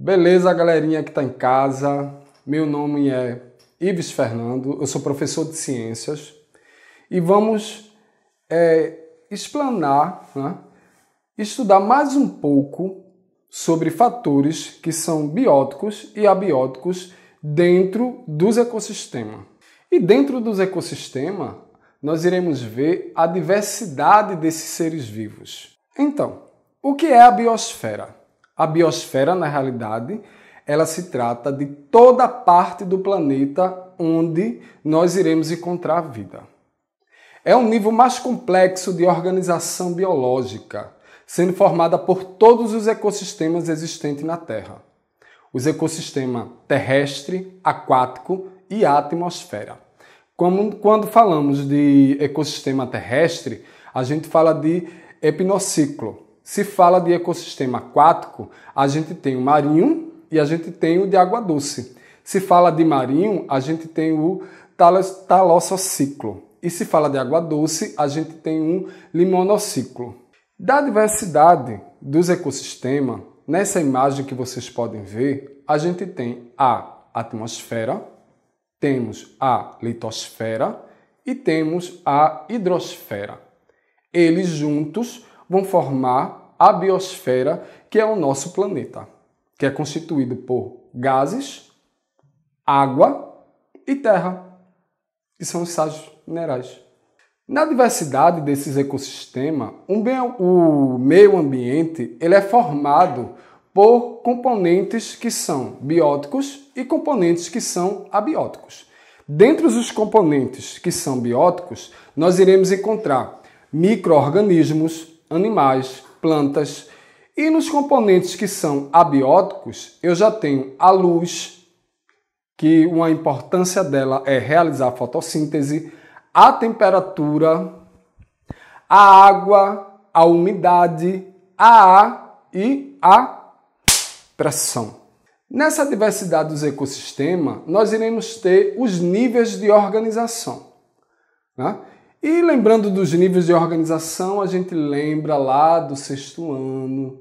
Beleza, galerinha que está em casa? Meu nome é Ives Fernando, eu sou professor de ciências e vamos explanar, estudar mais um pouco sobre fatores que são bióticos e abióticos dentro dos ecossistemas. E dentro dos ecossistemas, nós iremos ver a diversidade desses seres vivos. Então, o que é a biosfera? A biosfera, na realidade, ela se trata de toda a parte do planeta onde nós iremos encontrar vida. É um nível mais complexo de organização biológica, sendo formada por todos os ecossistemas existentes na Terra. Os ecossistemas terrestre, aquático e atmosfera. Quando falamos de ecossistema terrestre, a gente fala de epinociclo. Se fala de ecossistema aquático, a gente tem o marinho e a gente tem o de água doce. Se fala de marinho, a gente tem o talassociclo. E se fala de água doce, a gente tem um limonociclo. Da diversidade dos ecossistemas, nessa imagem que vocês podem ver, a gente tem a atmosfera, temos a litosfera e temos a hidrosfera. Eles juntos vão formar a biosfera, que é o nosso planeta, que é constituído por gases, água e terra, que são os sais minerais. Na diversidade desses ecossistemas, o meio ambiente ele é formado por componentes que são bióticos e componentes que são abióticos. Dentre os componentes que são bióticos, nós iremos encontrar micro-organismos, animais, plantas. E nos componentes que são abióticos, eu já tenho a luz, que uma importância dela é realizar a fotossíntese, a temperatura, a água, a umidade, a ar e a pressão. Nessa diversidade dos ecossistemas, nós iremos ter os níveis de organização, E lembrando dos níveis de organização, a gente lembra lá do sexto ano,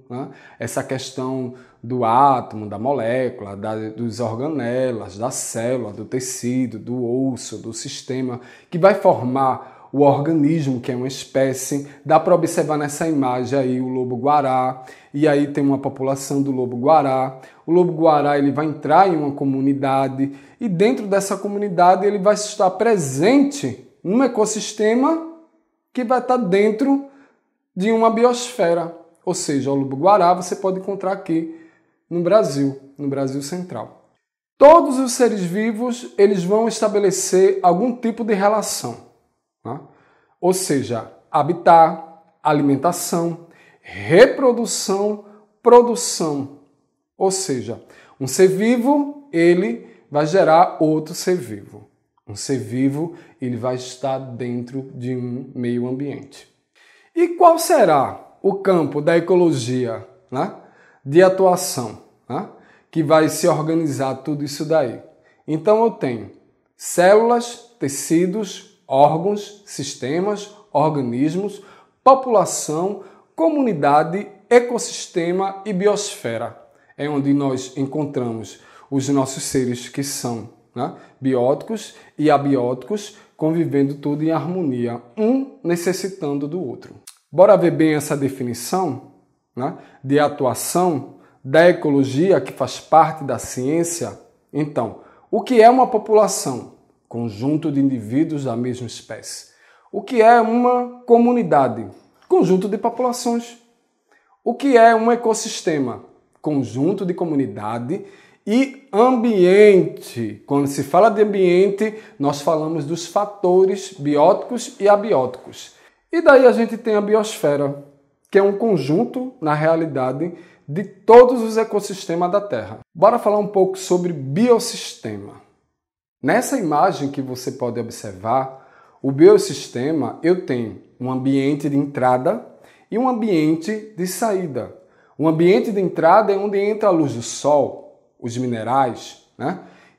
essa questão do átomo, da molécula, dos organelas, da célula, do tecido, do osso, do sistema, que vai formar o organismo, que é uma espécie. Dá para observar nessa imagem aí o lobo-guará, e aí tem uma população do lobo-guará. O lobo-guará ele vai entrar em uma comunidade, e dentro dessa comunidade ele vai estar presente num ecossistema que vai estar dentro de uma biosfera. Ou seja, o lobo-guará você pode encontrar aqui no Brasil central. Todos os seres vivos eles vão estabelecer algum tipo de relação. Ou seja, habitat, alimentação, reprodução, produção. Ou seja, um ser vivo ele vai gerar outro ser vivo. Um ser vivo ele vai estar dentro de um meio ambiente. E qual será o campo da ecologia, de atuação, que vai se organizar tudo isso daí? Então eu tenho células, tecidos, órgãos, sistemas, organismos, população, comunidade, ecossistema e biosfera. É onde nós encontramos os nossos seres que são bióticos e abióticos convivendo tudo em harmonia, um necessitando do outro. Bora ver bem essa definição de atuação da ecologia que faz parte da ciência? Então, o que é uma população? Conjunto de indivíduos da mesma espécie. O que é uma comunidade? Conjunto de populações. O que é um ecossistema? Conjunto de comunidade e ambiente. Quando se fala de ambiente, nós falamos dos fatores bióticos e abióticos. E daí a gente tem a biosfera, que é um conjunto, na realidade, de todos os ecossistemas da Terra. Bora falar um pouco sobre biossistema. Nessa imagem que você pode observar, o biossistema, eu tenho um ambiente de entrada e um ambiente de saída. O ambiente de entrada é onde entra a luz do sol, os minerais,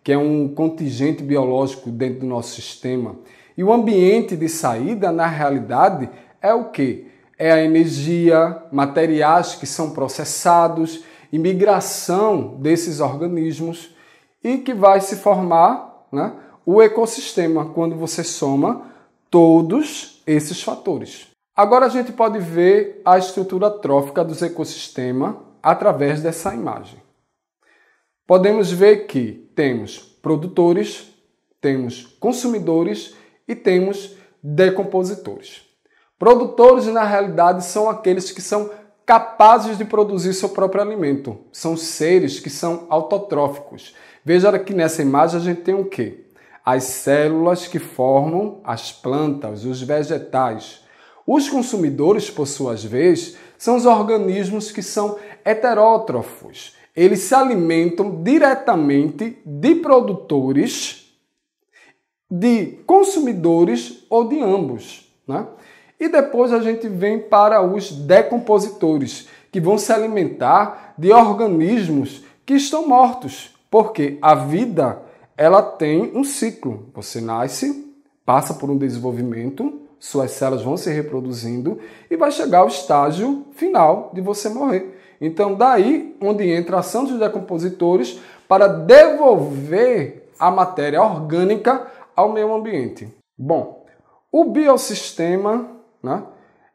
que é um contingente biológico dentro do nosso sistema. E o ambiente de saída, na realidade, é o quê? É a energia, materiais que são processados e migração desses organismos e que vai se formar, né, o ecossistema, quando você soma todos esses fatores. Agora a gente pode ver a estrutura trófica dos ecossistemas através dessa imagem. Podemos ver que temos produtores, temos consumidores e temos decompositores. Produtores, na realidade, são aqueles que são capazes de produzir seu próprio alimento. São seres que são autotróficos. Veja que nessa imagem a gente tem o quê? As células que formam as plantas, os vegetais. Os consumidores, por sua vez, são os organismos que são heterótrofos. Eles se alimentam diretamente de produtores, de consumidores ou de ambos, né? E depois a gente vem para os decompositores, que vão se alimentar de organismos que estão mortos, porque a vida ela tem um ciclo. Você nasce, passa por um desenvolvimento, suas células vão se reproduzindo e vai chegar ao estágio final de você morrer. Então, daí onde entra a ação dos decompositores para devolver a matéria orgânica ao meio ambiente. Bom, o biossistema, né,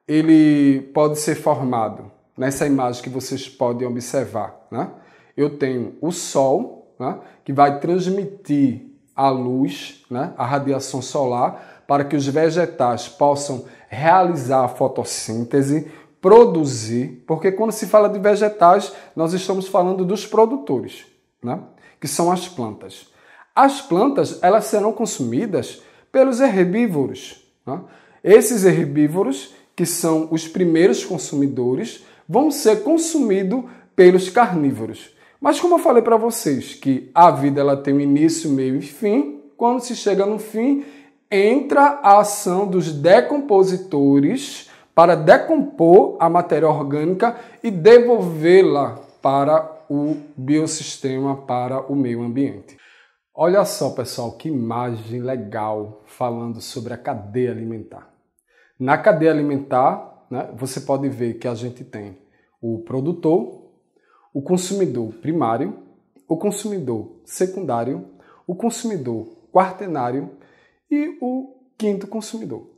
ele pode ser formado nessa imagem que vocês podem observar, né? Eu tenho o Sol, né, que vai transmitir a luz, né, a radiação solar, para que os vegetais possam realizar a fotossíntese, produzir, porque quando se fala de vegetais, nós estamos falando dos produtores, né, que são as plantas. As plantas, elas serão consumidas pelos herbívoros, né? Esses herbívoros, que são os primeiros consumidores, vão ser consumidos pelos carnívoros. Mas como eu falei para vocês, que a vida ela tem um início, meio e fim, quando se chega no fim, entra a ação dos decompositores para decompor a matéria orgânica e devolvê-la para o biossistema, para o meio ambiente. Olha só, pessoal, que imagem legal falando sobre a cadeia alimentar. Na cadeia alimentar, né, você pode ver que a gente tem o produtor, o consumidor primário, o consumidor secundário, o consumidor quaternário e o quinto consumidor.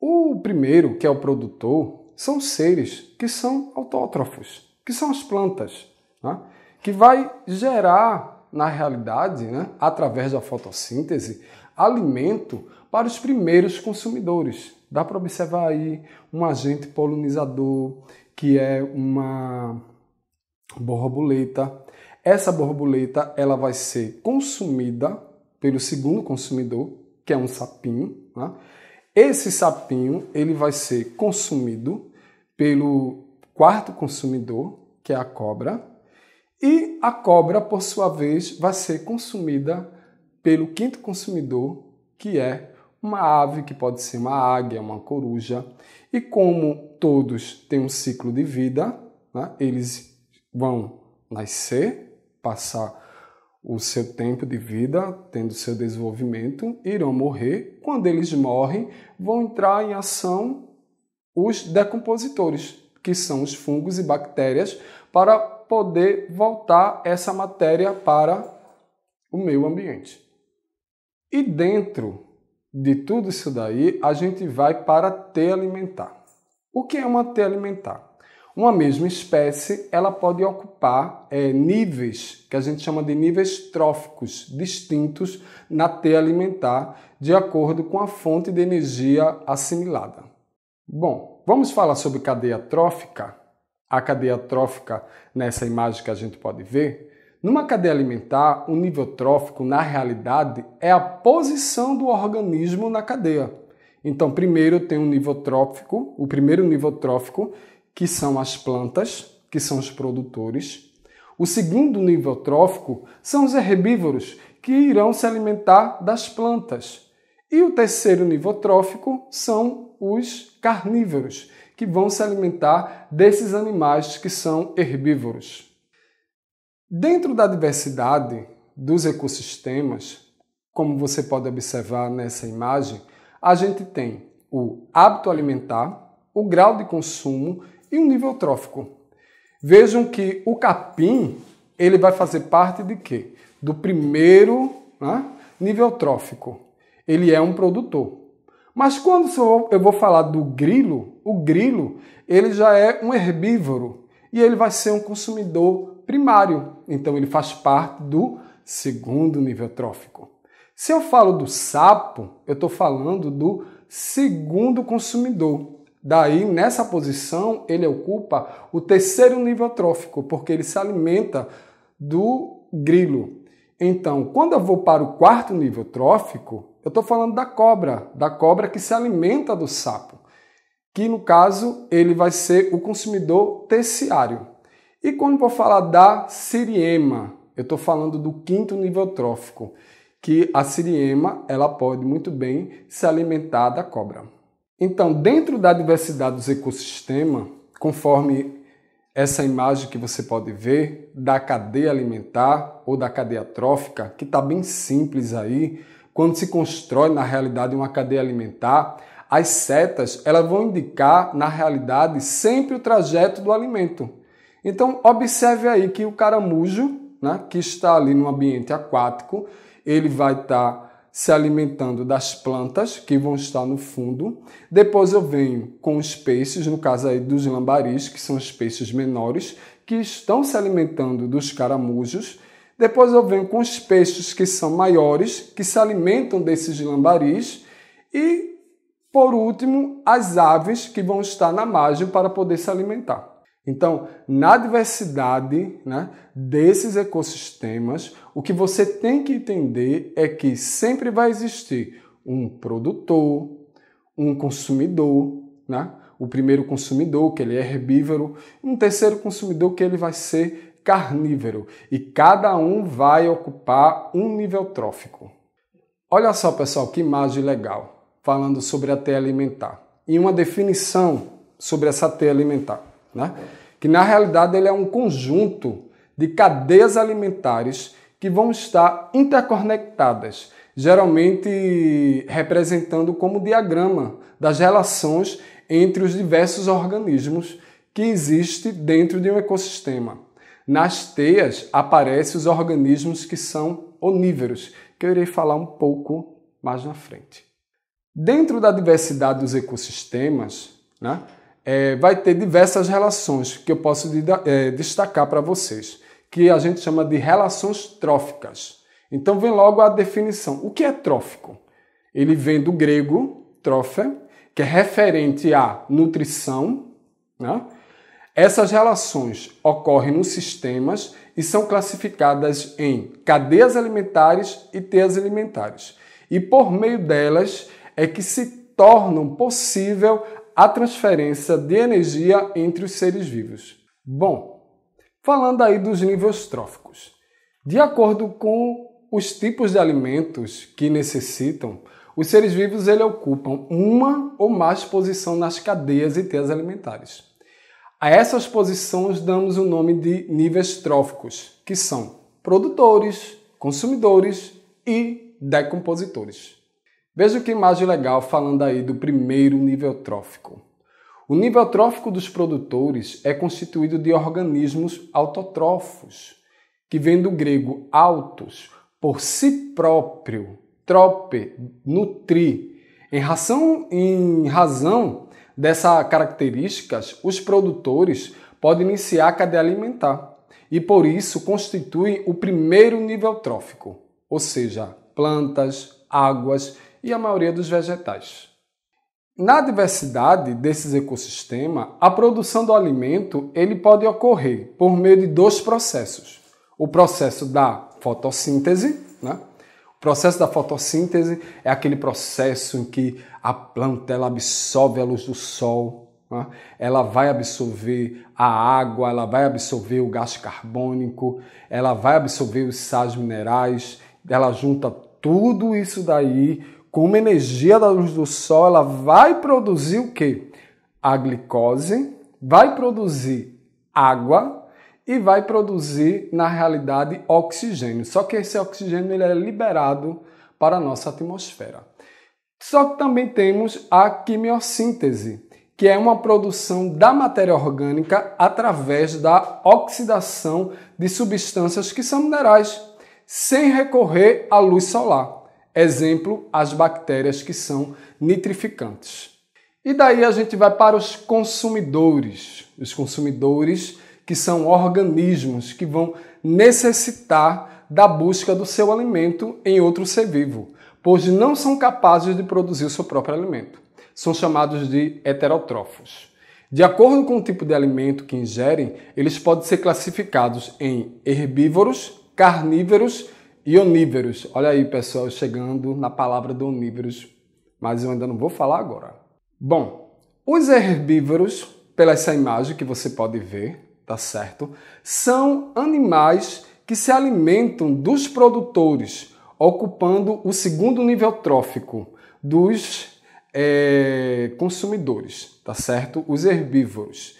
O primeiro, que é o produtor, são seres que são autótrofos, que são as plantas, né, que vai gerar, na realidade, né, através da fotossíntese, alimento para os primeiros consumidores. Dá para observar aí um agente polinizador, que é uma borboleta. Essa borboleta ela vai ser consumida pelo segundo consumidor, que é um sapinho, né? Esse sapinho ele vai ser consumido pelo quarto consumidor, que é a cobra, e a cobra, por sua vez, vai ser consumida pelo quinto consumidor, que é uma ave, que pode ser uma águia, uma coruja. E como todos têm um ciclo de vida, né, eles vão nascer, passar o seu tempo de vida, tendo seu desenvolvimento, irão morrer. Quando eles morrem, vão entrar em ação os decompositores, que são os fungos e bactérias, para poder voltar essa matéria para o meio ambiente. E dentro de tudo isso daí, a gente vai para a teia alimentar. O que é uma teia alimentar? Uma mesma espécie, ela pode ocupar níveis, que a gente chama de níveis tróficos, distintos na teia alimentar, de acordo com a fonte de energia assimilada. Bom, vamos falar sobre cadeia trófica. A cadeia trófica, nessa imagem que a gente pode ver, numa cadeia alimentar, o nível trófico, na realidade, é a posição do organismo na cadeia. Então, primeiro tem um nível trófico, o primeiro nível trófico, que são as plantas, que são os produtores. O segundo nível trófico são os herbívoros, que irão se alimentar das plantas. E o terceiro nível trófico são os carnívoros, que vão se alimentar desses animais que são herbívoros. Dentro da diversidade dos ecossistemas, como você pode observar nessa imagem, a gente tem o hábito alimentar, o grau de consumo e o nível trófico. Vejam que o capim, ele vai fazer parte de quê? Do primeiro, né, nível trófico. Ele é um produtor. Mas quando eu vou falar do grilo, o grilo ele já é um herbívoro e ele vai ser um consumidor primário. Então ele faz parte do segundo nível trófico. Se eu falo do sapo, eu estou falando do segundo consumidor. Daí, nessa posição, ele ocupa o terceiro nível trófico, porque ele se alimenta do grilo. Então, quando eu vou para o quarto nível trófico, eu estou falando da cobra que se alimenta do sapo, que no caso ele vai ser o consumidor terciário. E quando vou falar da siriema, eu estou falando do quinto nível trófico, que a siriema ela pode muito bem se alimentar da cobra. Então, dentro da diversidade dos ecossistemas, conforme essa imagem que você pode ver da cadeia alimentar ou da cadeia trófica, que está bem simples aí, quando se constrói na realidade uma cadeia alimentar, as setas elas vão indicar na realidade sempre o trajeto do alimento. Então, observe aí que o caramujo, né, que está ali no ambiente aquático, ele vai estar se alimentando das plantas que vão estar no fundo. Depois eu venho com os peixes, no caso aí dos lambaris, que são os peixes menores, que estão se alimentando dos caramujos. Depois eu venho com os peixes que são maiores, que se alimentam desses lambaris. E, por último, as aves que vão estar na margem para poder se alimentar. Então, na diversidade, né, desses ecossistemas, o que você tem que entender é que sempre vai existir um produtor, um consumidor, né? O primeiro consumidor, que ele é herbívoro, um terceiro consumidor, que ele vai ser carnívoro. E cada um vai ocupar um nível trófico. Olha só, pessoal, que imagem legal, falando sobre a teia alimentar. E uma definição sobre essa teia alimentar, né? Que na realidade ele é um conjunto de cadeias alimentares que vão estar interconectadas, geralmente representando como diagrama das relações entre os diversos organismos que existem dentro de um ecossistema. Nas teias aparecem os organismos que são onívoros, que eu irei falar um pouco mais na frente. Dentro da diversidade dos ecossistemas, né, vai ter diversas relações que eu posso destacar para vocês, que a gente chama de relações tróficas. Então vem logo a definição. O que é trófico? Ele vem do grego trófe, que é referente à nutrição, né? Essas relações ocorrem nos sistemas e são classificadas em cadeias alimentares e teias alimentares. E por meio delas é que se tornam possível a transferência de energia entre os seres vivos. Bom, falando aí dos níveis tróficos. De acordo com os tipos de alimentos que necessitam, os seres vivos ocupam uma ou mais posições nas cadeias e teias alimentares. A essas posições damos o nome de níveis tróficos, que são produtores, consumidores e decompositores. Veja que imagem legal falando aí do primeiro nível trófico. O nível trófico dos produtores é constituído de organismos autotrófos, que vem do grego autos, por si próprio, trope, nutrir. Em razão dessas características, os produtores podem iniciar a cadeia alimentar e, por isso, constituem o primeiro nível trófico, ou seja, plantas, águas e a maioria dos vegetais. Na diversidade desses ecossistemas, a produção do alimento ele pode ocorrer por meio de dois processos. O processo da fotossíntese, né? O processo da fotossíntese é aquele processo em que a planta ela absorve a luz do sol, né? Ela vai absorver a água, ela vai absorver o gás carbônico, ela vai absorver os sais minerais, ela junta tudo isso daí com uma energia da luz do sol, ela vai produzir o quê? A glicose, vai produzir água e vai produzir, na realidade, oxigênio. Só que esse oxigênio ele é liberado para a nossa atmosfera. Só que também temos a quimiossíntese, que é uma produção da matéria orgânica através da oxidação de substâncias que são minerais, sem recorrer à luz solar. Exemplo, as bactérias que são nitrificantes. E daí a gente vai para os consumidores. Os consumidores que são organismos que vão necessitar da busca do seu alimento em outro ser vivo, pois não são capazes de produzir o seu próprio alimento. São chamados de heterótrofos. De acordo com o tipo de alimento que ingerem, eles podem ser classificados em herbívoros, carnívoros e onívoros. Olha aí, pessoal, chegando na palavra do onívoros, mas eu ainda não vou falar agora. Bom, os herbívoros, pela essa imagem que você pode ver, tá certo? São animais que se alimentam dos produtores, ocupando o segundo nível trófico dos consumidores, tá certo? Os herbívoros,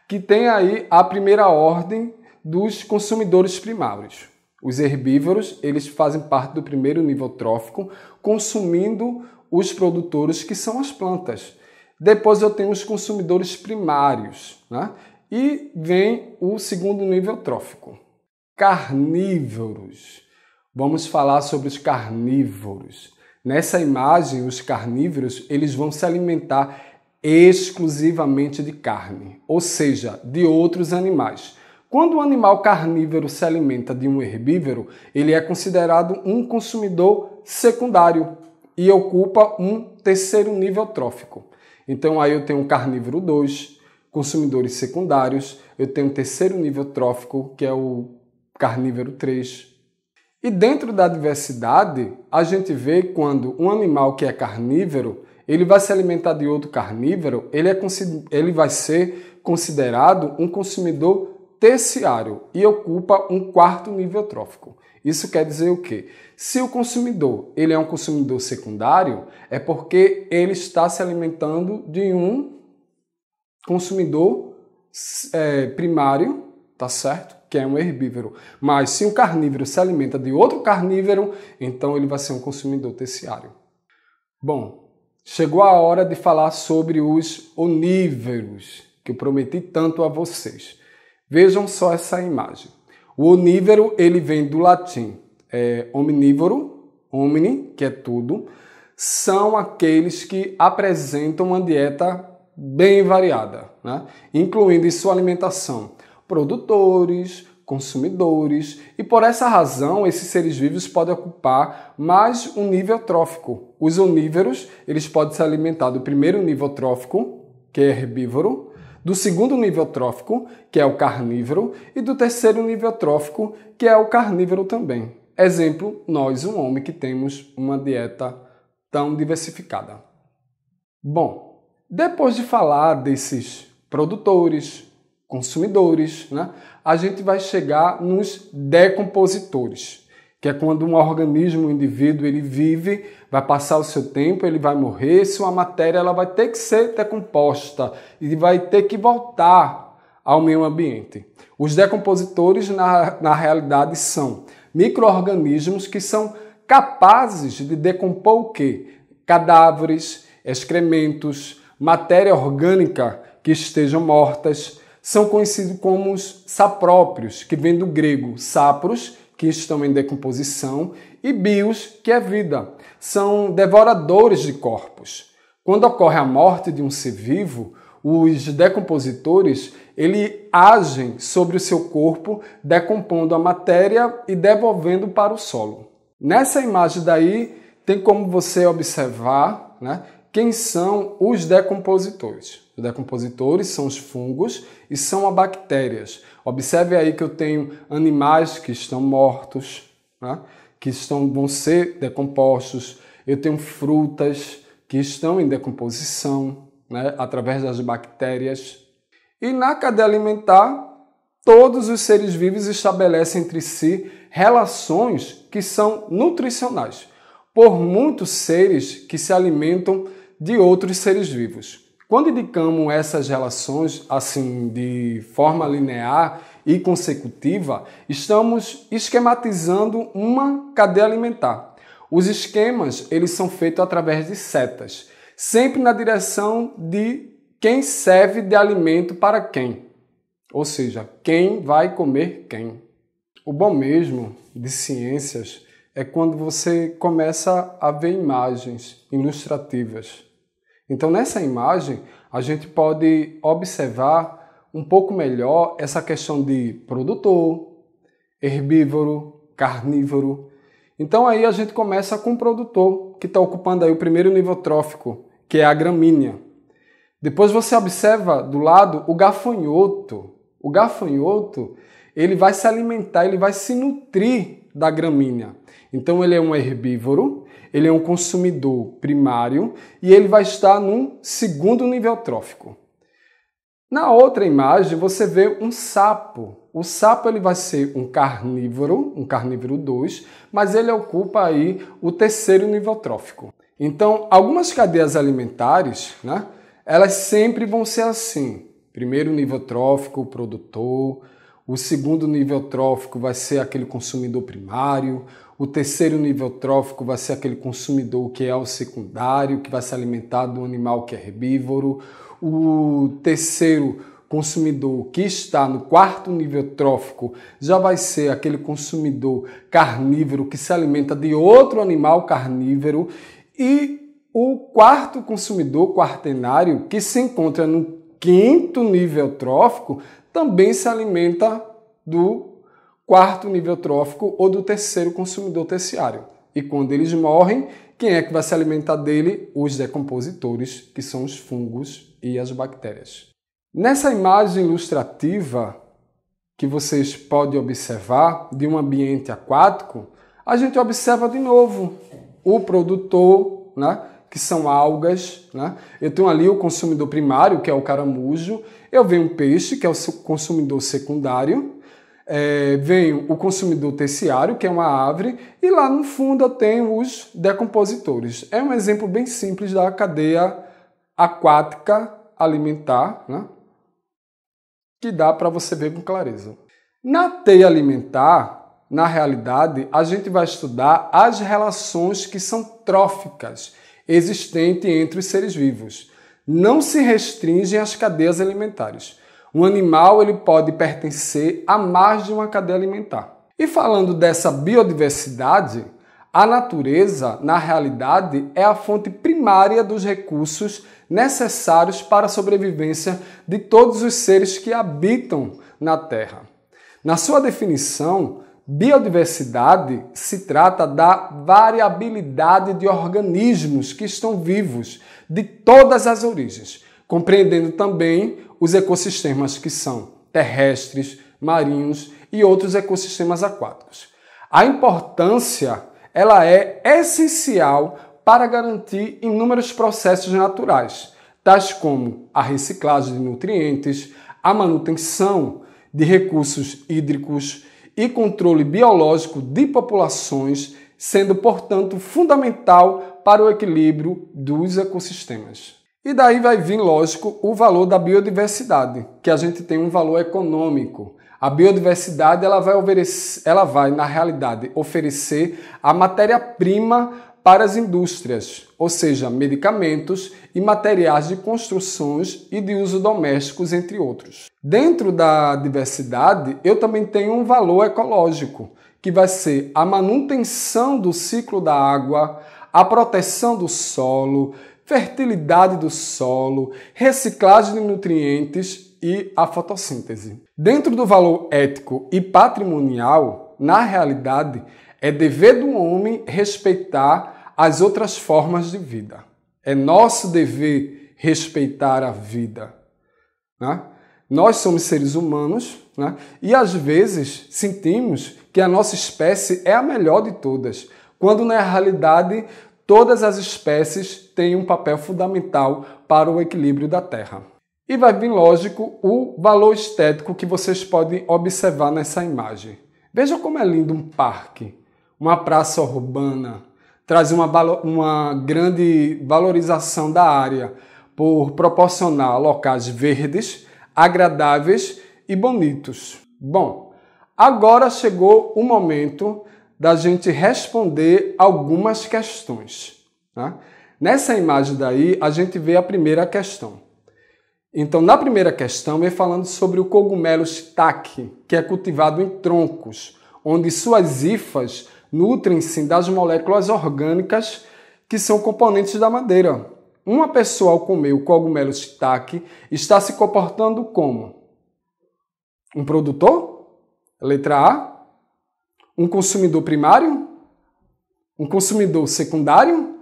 que tem aí a primeira ordem dos consumidores primários. Os herbívoros, eles fazem parte do primeiro nível trófico, consumindo os produtores que são as plantas. Depois eu tenho os consumidores primários, né? E vem o segundo nível trófico. Carnívoros. Vamos falar sobre os carnívoros. Nessa imagem, os carnívoros, eles vão se alimentar exclusivamente de carne, ou seja, de outros animais. Quando um animal carnívoro se alimenta de um herbívoro, ele é considerado um consumidor secundário e ocupa um terceiro nível trófico. Então aí eu tenho um carnívoro 2, consumidores secundários, eu tenho um terceiro nível trófico, que é o carnívoro 3. E dentro da diversidade, a gente vê quando um animal que é carnívoro, ele vai se alimentar de outro carnívoro, ele vai ser considerado um consumidor terciário e ocupa um quarto nível trófico. Isso quer dizer o quê? Se o consumidor ele é um consumidor secundário, é porque ele está se alimentando de um consumidor primário, tá certo? Que é um herbívoro. Mas se um carnívoro se alimenta de outro carnívoro, então ele vai ser um consumidor terciário. Bom, chegou a hora de falar sobre os onívoros, que eu prometi tanto a vocês. Vejam só essa imagem. O onívoro, ele vem do latim omnívoro, omni, que é tudo, são aqueles que apresentam uma dieta bem variada, né? Incluindo em sua alimentação produtores, consumidores, e por essa razão esses seres vivos podem ocupar mais um nível trófico. Os onívoros, eles podem se alimentar do primeiro nível trófico, que é herbívoro, do segundo nível trófico, que é o carnívoro, e do terceiro nível trófico, que é o carnívoro também. Exemplo, nós, um homem, que temos uma dieta tão diversificada. Bom, depois de falar desses produtores, consumidores, né, a gente vai chegar nos decompositores, que é quando um organismo, um indivíduo, ele vive, vai passar o seu tempo, ele vai morrer, sua matéria ela vai ter que ser decomposta e vai ter que voltar ao meio ambiente. Os decompositores, na realidade, são micro-organismos que são capazes de decompor o quê? Cadáveres, excrementos, matéria orgânica que estejam mortas. São conhecidos como os sapróprios, que vem do grego sapros, que estão em decomposição, e bios, que é vida. São devoradores de corpos. Quando ocorre a morte de um ser vivo, os decompositores ele agem sobre o seu corpo, decompondo a matéria e devolvendo para o solo. Nessa imagem daí, tem como você observar, né, quem são os decompositores. Os decompositores são os fungos e são as bactérias. Observe aí que eu tenho animais que estão mortos, né, que vão ser decompostos. Eu tenho frutas que estão em decomposição, né, através das bactérias. E na cadeia alimentar, todos os seres vivos estabelecem entre si relações que são nutricionais, por muitos seres que se alimentam de outros seres vivos. Quando indicamos essas relações assim de forma linear e consecutiva, estamos esquematizando uma cadeia alimentar. Os esquemas eles são feitos através de setas, sempre na direção de quem serve de alimento para quem. Ou seja, quem vai comer quem. O bom mesmo de ciências é quando você começa a ver imagens ilustrativas. Então, nessa imagem, a gente pode observar um pouco melhor essa questão de produtor, herbívoro, carnívoro. Então, aí a gente começa com o produtor, que está ocupando aí o primeiro nível trófico, que é a gramínea. Depois você observa do lado o gafanhoto. O gafanhoto, ele vai se alimentar, ele vai se nutrir da gramínea. Então ele é um herbívoro, ele é um consumidor primário e ele vai estar num segundo nível trófico. Na outra imagem você vê um sapo. O sapo ele vai ser um carnívoro 2, mas ele ocupa aí o terceiro nível trófico. Então, algumas cadeias alimentares, né, elas sempre vão ser assim. Primeiro nível trófico, o produtor. O segundo nível trófico vai ser aquele consumidor primário. O terceiro nível trófico vai ser aquele consumidor que é o secundário, que vai se alimentar do animal que é herbívoro. O terceiro consumidor que está no quarto nível trófico já vai ser aquele consumidor carnívoro que se alimenta de outro animal carnívoro. E o quarto consumidor quaternário, que se encontra no quinto nível trófico, também se alimenta do quarto nível trófico ou do terceiro consumidor terciário. E quando eles morrem, quem é que vai se alimentar dele? Os decompositores, que são os fungos e as bactérias. Nessa imagem ilustrativa que vocês podem observar de um ambiente aquático, a gente observa de novo o produtor, né? Que são algas, né? Eu tenho ali o consumidor primário, que é o caramujo, eu venho um peixe, que é o consumidor secundário, venho o consumidor terciário, que é uma árvore, e lá no fundo eu tenho os decompositores. É um exemplo bem simples da cadeia aquática alimentar, né? Que dá para você ver com clareza. Na teia alimentar, na realidade, a gente vai estudar as relações que são tróficas, existente entre os seres vivos. Não se restringem às cadeias alimentares. Um animal ele pode pertencer a mais de uma cadeia alimentar. E falando dessa biodiversidade, a natureza, na realidade, é a fonte primária dos recursos necessários para a sobrevivência de todos os seres que habitam na Terra. Na sua definição, biodiversidade se trata da variabilidade de organismos que estão vivos de todas as origens, compreendendo também os ecossistemas que são terrestres, marinhos e outros ecossistemas aquáticos. A importância ela é essencial para garantir inúmeros processos naturais, tais como a reciclagem de nutrientes, a manutenção de recursos hídricos e controle biológico de populações, sendo, portanto, fundamental para o equilíbrio dos ecossistemas. E daí vai vir, lógico, o valor da biodiversidade, que a gente tem um valor econômico. A biodiversidade ela vai, na realidade, oferecer a matéria-prima para as indústrias, ou seja, medicamentos e materiais de construções e de uso domésticos, entre outros. Dentro da diversidade, eu também tenho um valor ecológico, que vai ser a manutenção do ciclo da água, a proteção do solo, fertilidade do solo, reciclagem de nutrientes e a fotossíntese. Dentro do valor ético e patrimonial, na realidade, é dever do homem respeitar as outras formas de vida. É nosso dever respeitar a vida, né? Nós somos seres humanos, né? E às vezes sentimos que a nossa espécie é a melhor de todas, quando na realidade todas as espécies têm um papel fundamental para o equilíbrio da Terra. E vai vir, lógico, o valor estético que vocês podem observar nessa imagem. Veja como é lindo um parque, uma praça urbana, traz uma grande valorização da área por proporcionar locais verdes, agradáveis e bonitos. Bom, agora chegou o momento da gente responder algumas questões, né? Nessa imagem daí, a gente vê a primeira questão. Então, na primeira questão, vem falando sobre o cogumelo shiitake, que é cultivado em troncos, onde suas hifas nutrem-se das moléculas orgânicas que são componentes da madeira. Uma pessoa, ao comer o cogumelo shiitake, está se comportando como? Um produtor? Letra A. Um consumidor primário? Um consumidor secundário?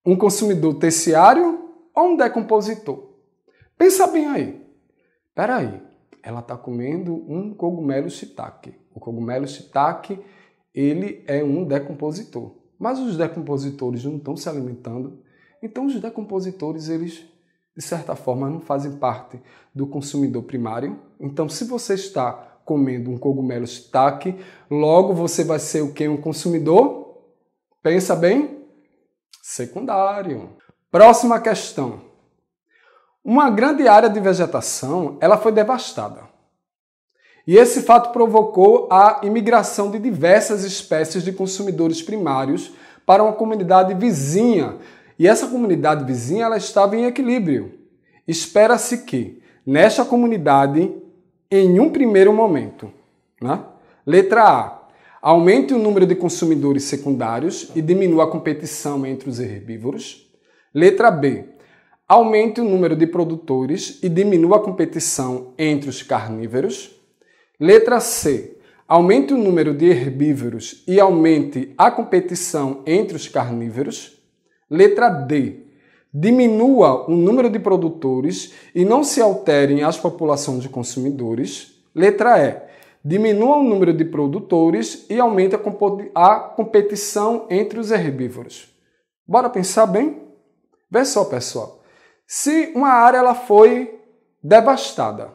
Um consumidor terciário? Ou um decompositor? Pensa bem aí. Espera aí. Ela está comendo um cogumelo shiitake. O cogumelo shiitake, ele é um decompositor. Mas os decompositores não estão se alimentando. Então, os decompositores, eles, de certa forma, não fazem parte do consumidor primário. Então, se você está comendo um cogumelo shiitake, logo você vai ser o quê? Um consumidor? Pensa bem? Secundário. Próxima questão. Uma grande área de vegetação, ela foi devastada. E esse fato provocou a imigração de diversas espécies de consumidores primários para uma comunidade vizinha. E essa comunidade vizinha, ela estava em equilíbrio. Espera-se que, nesta comunidade, em um primeiro momento, letra A, aumente o número de consumidores secundários e diminua a competição entre os herbívoros. Letra B, aumente o número de produtores e diminua a competição entre os carnívoros. Letra C, aumente o número de herbívoros e aumente a competição entre os carnívoros. Letra D, diminua o número de produtores e não se alterem as populações de consumidores. Letra E, diminua o número de produtores e aumente a competição entre os herbívoros. Bora pensar bem? Vê só, pessoal. Se uma área ela foi devastada,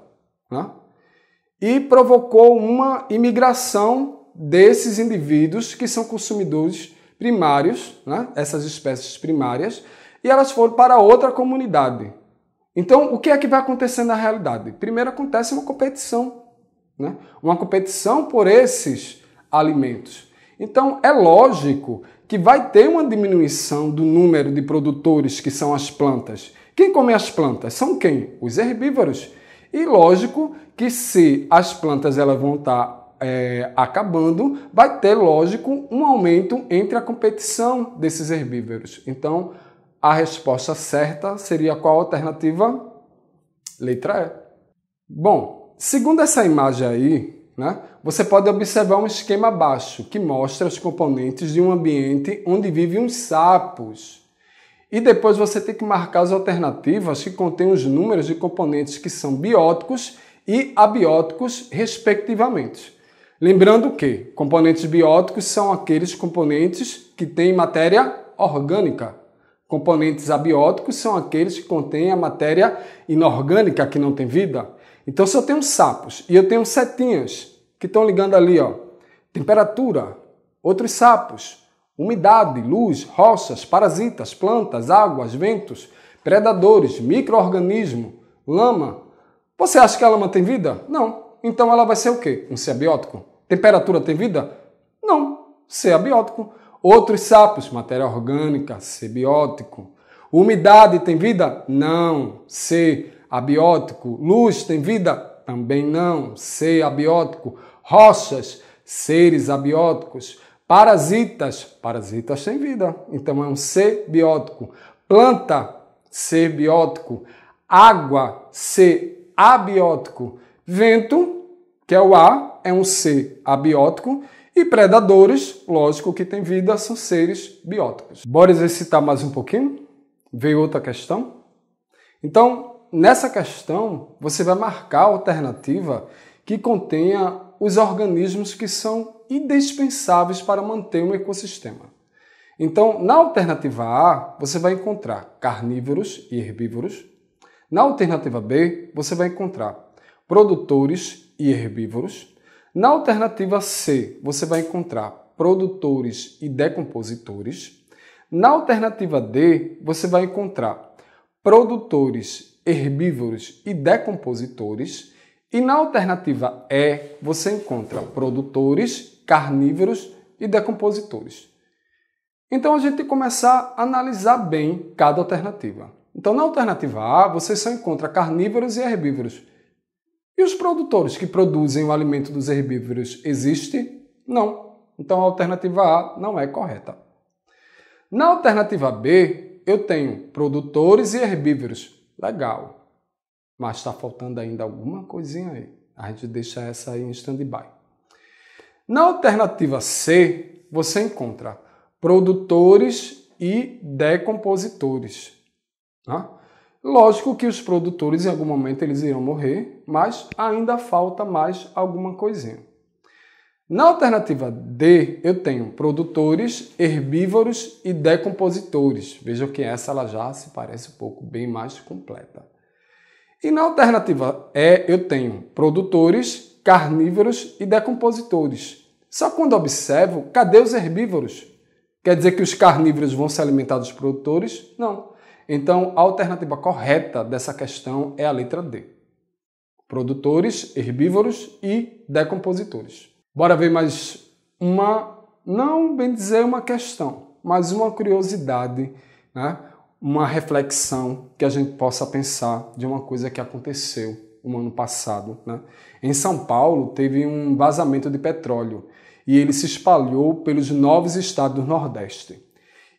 e provocou uma imigração desses indivíduos que são consumidores primários, essas espécies primárias, e elas foram para outra comunidade. Então, o que é que vai acontecer na realidade? Primeiro acontece uma competição, uma competição por esses alimentos. Então, é lógico que vai ter uma diminuição do número de produtores que são as plantas. Quem come as plantas? São quem? Os herbívoros. E lógico que se as plantas elas vão estar acabando, vai ter, lógico, um aumento entre a competição desses herbívoros. Então, a resposta certa seria qual alternativa? Letra E. Bom, segundo essa imagem aí, você pode observar um esquema abaixo que mostra os componentes de um ambiente onde vivem os sapos. E depois você tem que marcar as alternativas que contêm os números de componentes que são bióticos e abióticos, respectivamente. Lembrando que componentes bióticos são aqueles componentes que têm matéria orgânica. Componentes abióticos são aqueles que contêm a matéria inorgânica, que não tem vida. Então, se eu tenho sapos e eu tenho setinhas que estão ligando ali, temperatura, outros sapos, umidade, luz, rochas, parasitas, plantas, águas, ventos, predadores, micro-organismo, lama. Você acha que a lama tem vida? Não. Então ela vai ser o quê? Um ser abiótico. Temperatura tem vida? Não. Ser abiótico. Outros sapos, matéria orgânica, ser biótico. Umidade tem vida? Não. Ser abiótico. Luz tem vida? Também não. Ser abiótico. Rochas, seres abióticos. Parasitas têm vida, então é um ser biótico. Planta, ser biótico. Água, ser abiótico. Vento, que é o ar, é um ser abiótico. E predadores, lógico que tem vida, são seres bióticos. Bora exercitar mais um pouquinho? Veio outra questão? Então, nessa questão, você vai marcar a alternativa que contenha os organismos que são indispensáveis para manter um ecossistema. Então, na alternativa A, você vai encontrar carnívoros e herbívoros. Na alternativa B, você vai encontrar produtores e herbívoros. Na alternativa C, você vai encontrar produtores e decompositores. Na alternativa D, você vai encontrar produtores, herbívoros e decompositores. E na alternativa E, você encontra produtores, carnívoros e decompositores. Então, a gente tem que começar a analisar bem cada alternativa. Então, na alternativa A, você só encontra carnívoros e herbívoros. E os produtores que produzem o alimento dos herbívoros existem? Não. Então, a alternativa A não é correta. Na alternativa B, eu tenho produtores e herbívoros. Legal. Mas está faltando ainda alguma coisinha aí. A gente deixa essa aí em stand-by. Na alternativa C, você encontra produtores e decompositores. Tá? Lógico que os produtores, em algum momento, eles irão morrer, mas ainda falta mais alguma coisinha. Na alternativa D, eu tenho produtores, herbívoros e decompositores. Vejam que essa ela já se parece um pouco bem mais completa. E na alternativa E, eu tenho produtores, carnívoros e decompositores. Só quando observo, cadê os herbívoros? Quer dizer que os carnívoros vão se alimentar dos produtores? Não. Então, a alternativa correta dessa questão é a letra D. Produtores, herbívoros e decompositores. Bora ver mais uma, não bem dizer uma questão, mas uma curiosidade, né? Uma reflexão que a gente possa pensar de uma coisa que aconteceu no ano passado. Né? Em São Paulo, teve um vazamento de petróleo e ele se espalhou pelos 9 estados do Nordeste.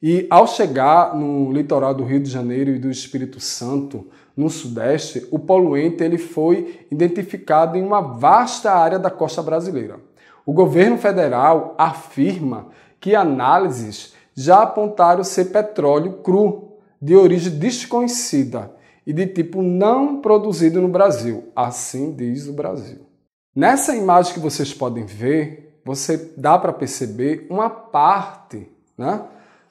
E ao chegar no litoral do Rio de Janeiro e do Espírito Santo, no Sudeste, o poluente ele foi identificado em uma vasta área da costa brasileira. O governo federal afirma que análises já apontaram ser petróleo cru, de origem desconhecida e de tipo não produzido no Brasil. Assim diz o Brasil. Nessa imagem que vocês podem ver, você dá para perceber uma parte, né,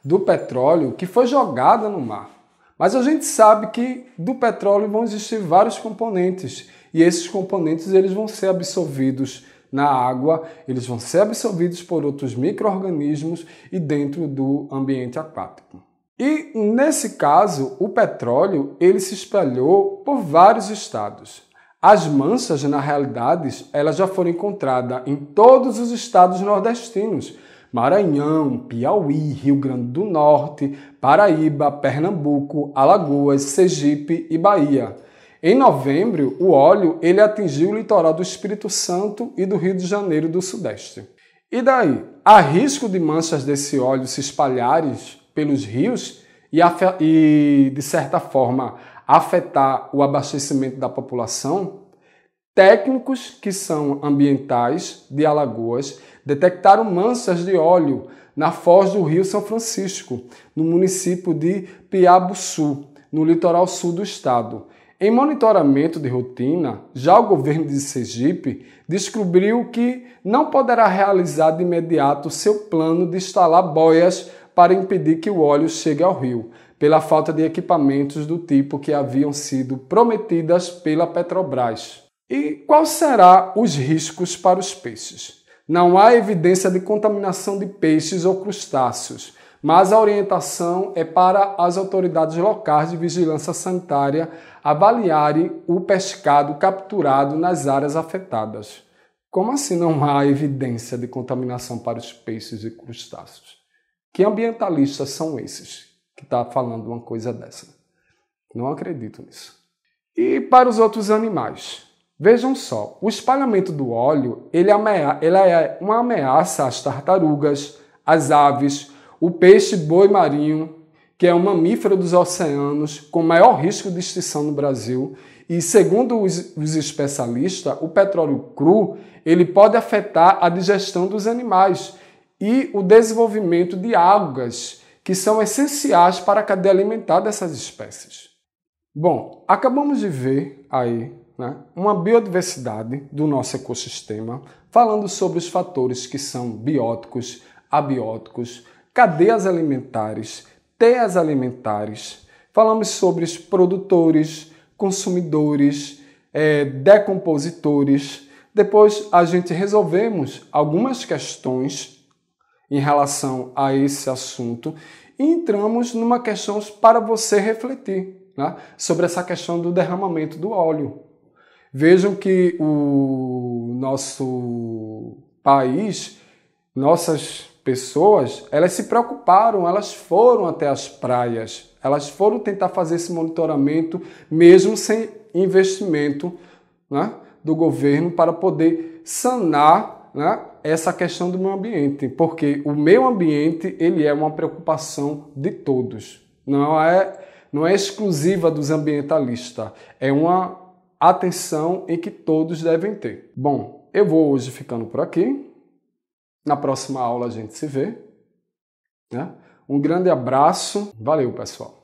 do petróleo que foi jogada no mar. Mas a gente sabe que do petróleo vão existir vários componentes e esses componentes eles vão ser absorvidos na água, eles vão ser absorvidos por outros micro-organismos e dentro do ambiente aquático. E nesse caso, o petróleo ele se espalhou por vários estados. As manchas, na realidade, elas já foram encontradas em todos os estados nordestinos. Maranhão, Piauí, Rio Grande do Norte, Paraíba, Pernambuco, Alagoas, Sergipe e Bahia. Em novembro, o óleo ele atingiu o litoral do Espírito Santo e do Rio de Janeiro do Sudeste. E daí? Há risco de manchas desse óleo se espalharem pelos rios e, de certa forma, afetar o abastecimento da população? Técnicos que são ambientais de Alagoas detectaram manchas de óleo na foz do Rio São Francisco, no município de Piabuçu, no litoral sul do estado. Em monitoramento de rotina, já o governo de Sergipe descobriu que não poderá realizar de imediato seu plano de instalar boias para impedir que o óleo chegue ao rio, pela falta de equipamentos do tipo que haviam sido prometidas pela Petrobras. E quais serão os riscos para os peixes? Não há evidência de contaminação de peixes ou crustáceos, mas a orientação é para as autoridades locais de vigilância sanitária avaliarem o pescado capturado nas áreas afetadas. Como assim não há evidência de contaminação para os peixes e crustáceos? Que ambientalistas são esses que estão falando uma coisa dessa? Não acredito nisso. E para os outros animais? Vejam só, o espalhamento do óleo ele é uma ameaça às tartarugas, às aves, o peixe-boi marinho, que é um mamífero dos oceanos com maior risco de extinção no Brasil. E segundo os especialistas, o petróleo cru ele pode afetar a digestão dos animais e o desenvolvimento de algas, que são essenciais para a cadeia alimentar dessas espécies. Bom, acabamos de ver aí, né, uma biodiversidade do nosso ecossistema, falando sobre os fatores que são bióticos, abióticos, cadeias alimentares, teias alimentares. Falamos sobre os produtores, consumidores, decompositores. Depois a gente resolvemos algumas questões em relação a esse assunto e entramos numa questão para você refletir, né, sobre essa questão do derramamento do óleo. Vejam que o nosso país, nossas pessoas, elas se preocuparam, elas foram até as praias, elas foram tentar fazer esse monitoramento mesmo sem investimento, né, do governo para poder sanar, né, essa questão do meio ambiente, porque o meio ambiente ele é uma preocupação de todos, não é exclusiva dos ambientalistas, é uma atenção em que todos devem ter. Bom, eu vou hoje ficando por aqui. Na próxima aula a gente se vê, né? Um grande abraço. Valeu, pessoal.